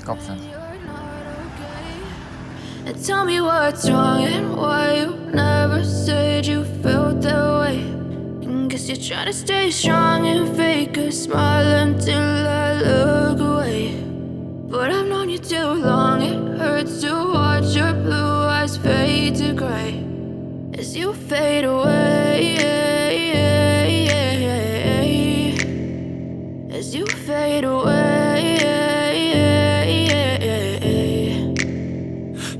Kopfzen. And tell me what's wrong and why you never said you felt that way. And guess you're trying to stay strong and fake a smile until I look away. But I've known you too long, it hurts to watch your blue eyes fade to gray as you fade away, as you fade away.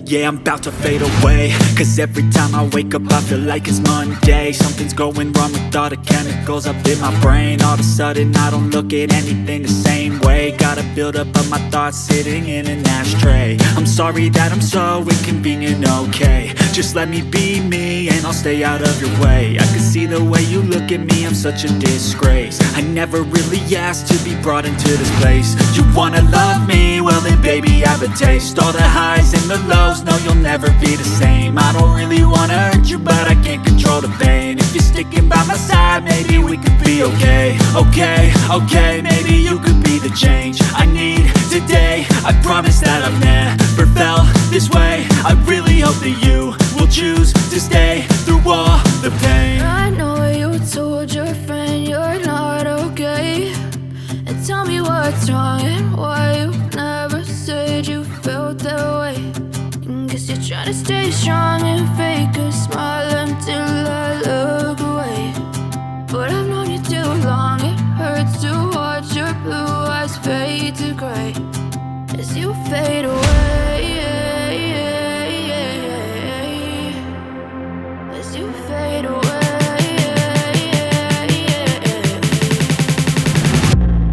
Yeah, I'm about to fade away, cause every time I wake up I feel like it's Monday. Something's going wrong with all the chemicals up in my brain. All of a sudden I don't look at anything the same way. Gotta build up of my thoughts sitting in an ashtray. I'm sorry that I'm so inconvenient, okay. Just let me be me and I'll stay out of your way. I can see the way you look at me, I'm such a disgrace. I never really asked to be brought into this place. You wanna love me? Well then baby I have a taste. All the highs and the lows, no you'll never be the same. I don't really wanna hurt you but I can't control the pain. If you're sticking by my side maybe we could be okay. Okay, maybe you could be the change I need today. I promise that I've never felt this way. I really hope that you will choose to stay through all the pain. I know you told your friend you're not okay. And tell me what's wrong and why you never said you felt that way. And guess you're trying to stay strong and fake a smile until I look away. But I've known you too long, it hurts to watch your blue eyes fade to gray as you fade away, as you fade away,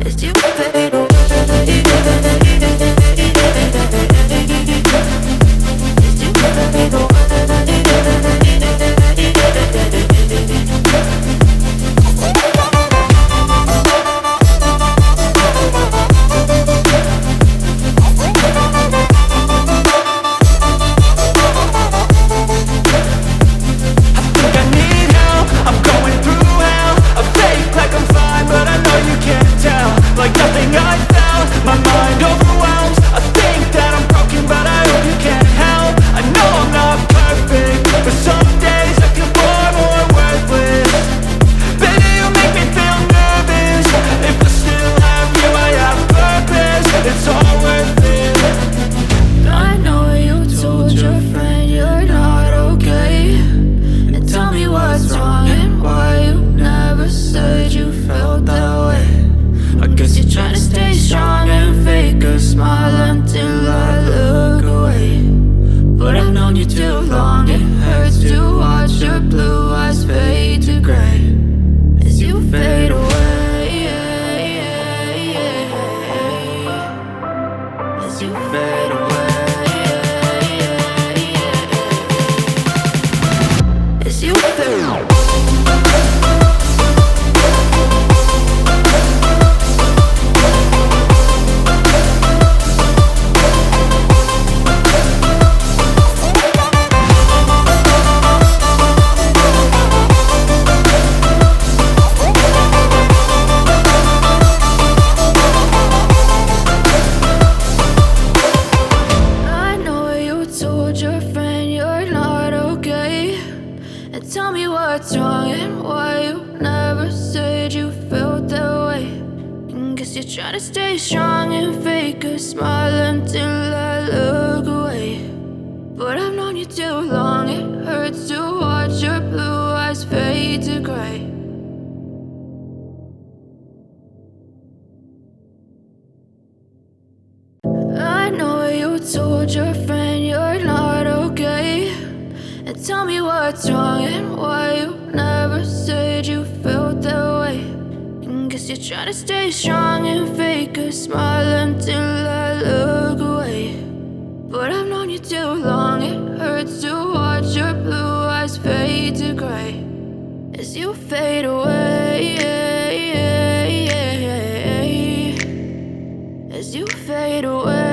as you fade away. Like nothing I felt, my mind overwhelms. I think that I'm broken but I hope you can't help. I know I'm not perfect, but some days I feel far more worthless. Baby, you make me feel nervous. If I still have you, I have purpose. It's all worth it. I know you told your friend you're not okay. And tell me what's wrong and why you never said you felt that way. I guess you're trying to stay strong and fake a smile until I look away. But I've known you too long, it hurts to watch your blue eyes fade to gray as you fade away, as you fade away, as you fade away. Tell me what's wrong and why you never said you felt that way. And guess you're trying to stay strong and fake a smile until I look away. But I've known you too long, it hurts to watch your blue eyes fade to gray. I know you told your friend you're not okay. And tell me what's wrong and why you never said you felt that way. And guess you're trying to stay strong and fake a smile until I look away. But I've known you too long, it hurts to watch your blue eyes fade to gray as you fade away, as you fade away.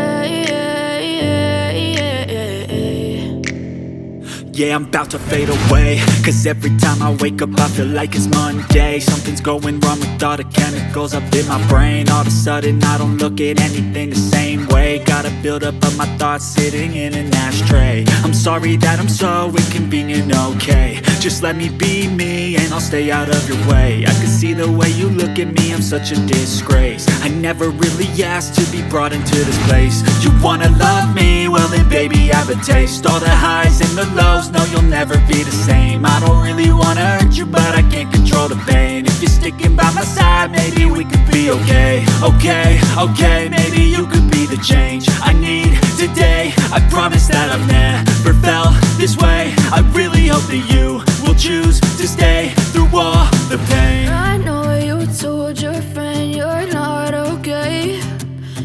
Yeah, I'm about to fade away, cause every time I wake up I feel like it's Monday. Something's going wrong with all the chemicals up in my brain. All of a sudden I don't look at anything the same way. Gotta build up of my thoughts sitting in an ashtray. I'm sorry that I'm so inconvenient, okay. Just let me be me and I'll stay out of your way. I can see the way you look at me, I'm such a disgrace. I never really asked to be brought into this place. You wanna love me? Well then baby have a taste. All the highs and the lows, no you'll never be the same. I don't really wanna hurt you but I can't control the pain. If you're sticking by my side, maybe we could be okay. Okay, maybe you could be the change I need today. I promise that I've never felt this way. I really hope that you will choose to stay through all the pain. I know you told your friend you're not okay,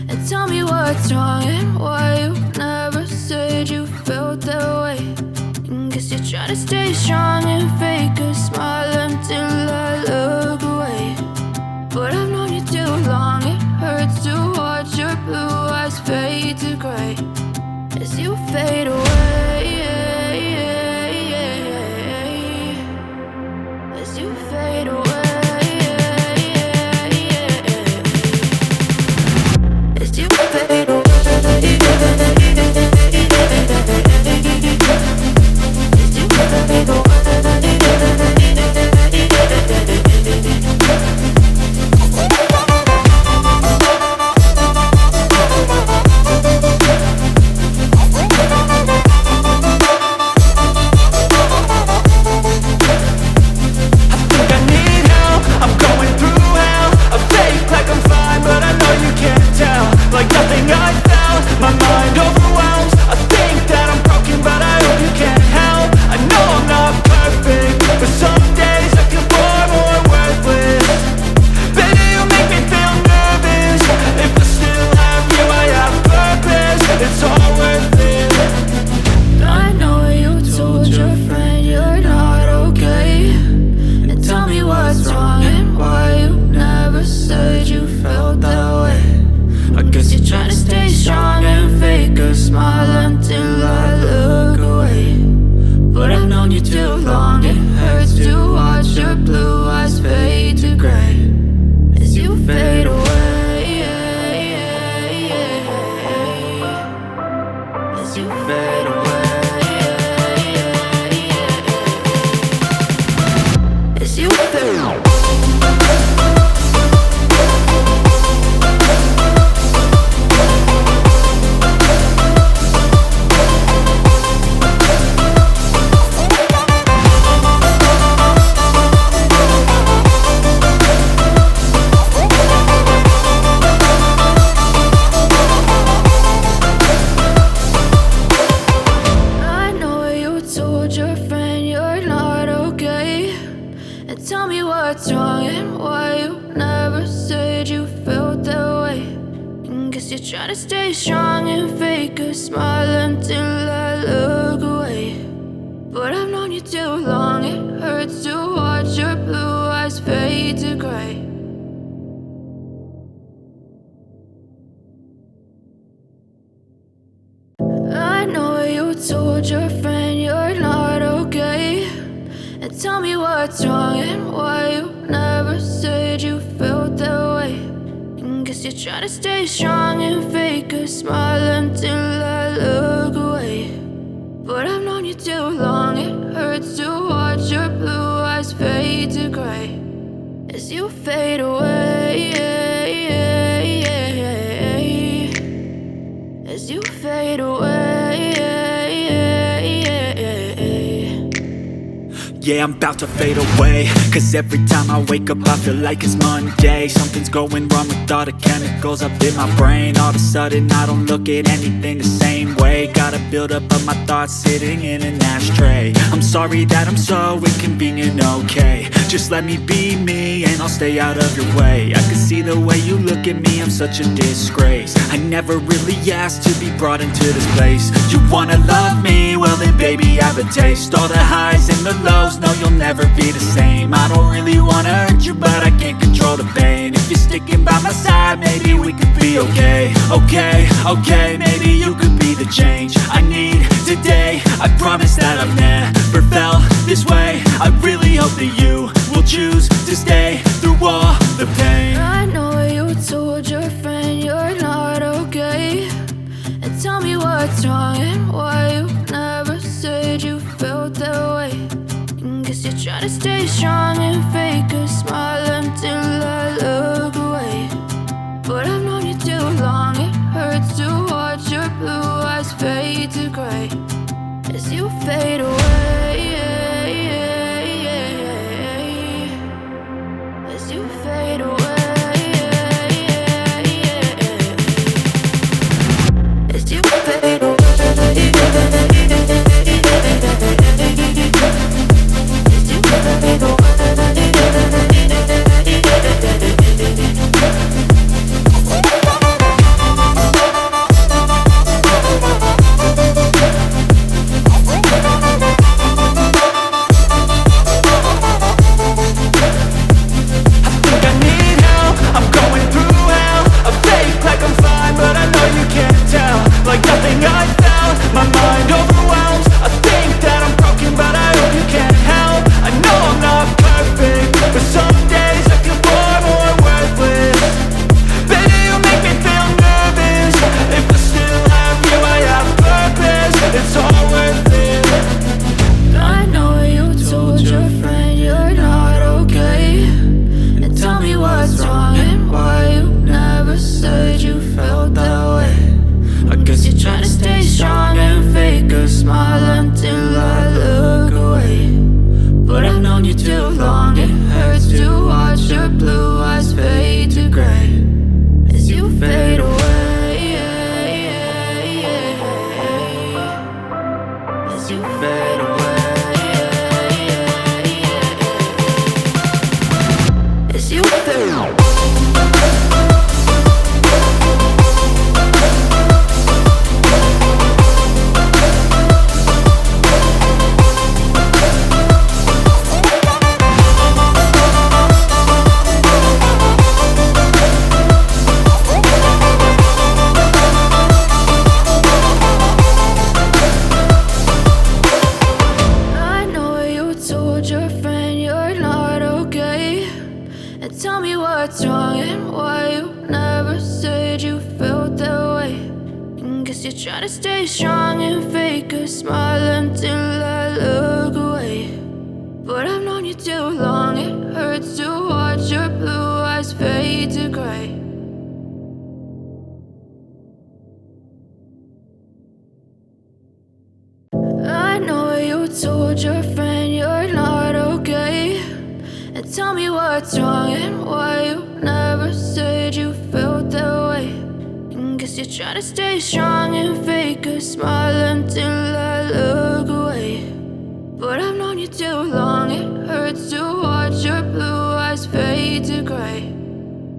and tell me what's wrong and why you never said you felt that way. Guess you're trying to stay strong and fake a smile until I look away. But I've known you too long, it hurts to watch your blue eyes fade to gray as you fade away. As you fade away. As you fade away. I know you told your friend you're not okay, and tell me what's wrong and why you never said you felt that way. Guess you're trying to stay strong and fake a smile until I look away. But I've known you too long, it hurts to watch your blue eyes fade to gray as you fade away. As you fade away. Yeah, I'm about to fade away, cause every time I wake up I feel like it's Monday. Something's going wrong with all the chemicals up in my brain. All of a sudden I don't look at anything the same way. Gotta build up of my thoughts sitting in an ashtray. I'm sorry that I'm so inconvenient, okay. Just let me be me and I'll stay out of your way. I can see the way you look at me, I'm such a disgrace. I never really asked to be brought into this place. You wanna love me? Well then baby have a taste. All the highs and the lows, close, no, you'll never be the same. I don't really wanna hurt you, but I can't control the pain. If you're sticking by my side, maybe we could be okay. Okay, okay, maybe you could be the change I need today. I promise that I've never felt this way. I really hope that you will choose to stay through all the pain. I know you told your friend you're not okay, and tell me what's wrong and why you never said you felt that way. Guess you're trying to stay strong and fake a smile until I look away. But I've known you too long, it hurts to watch your blue eyes fade to gray as you fade away. As you fade away.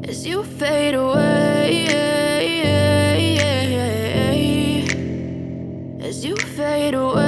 As you fade away. As you fade away.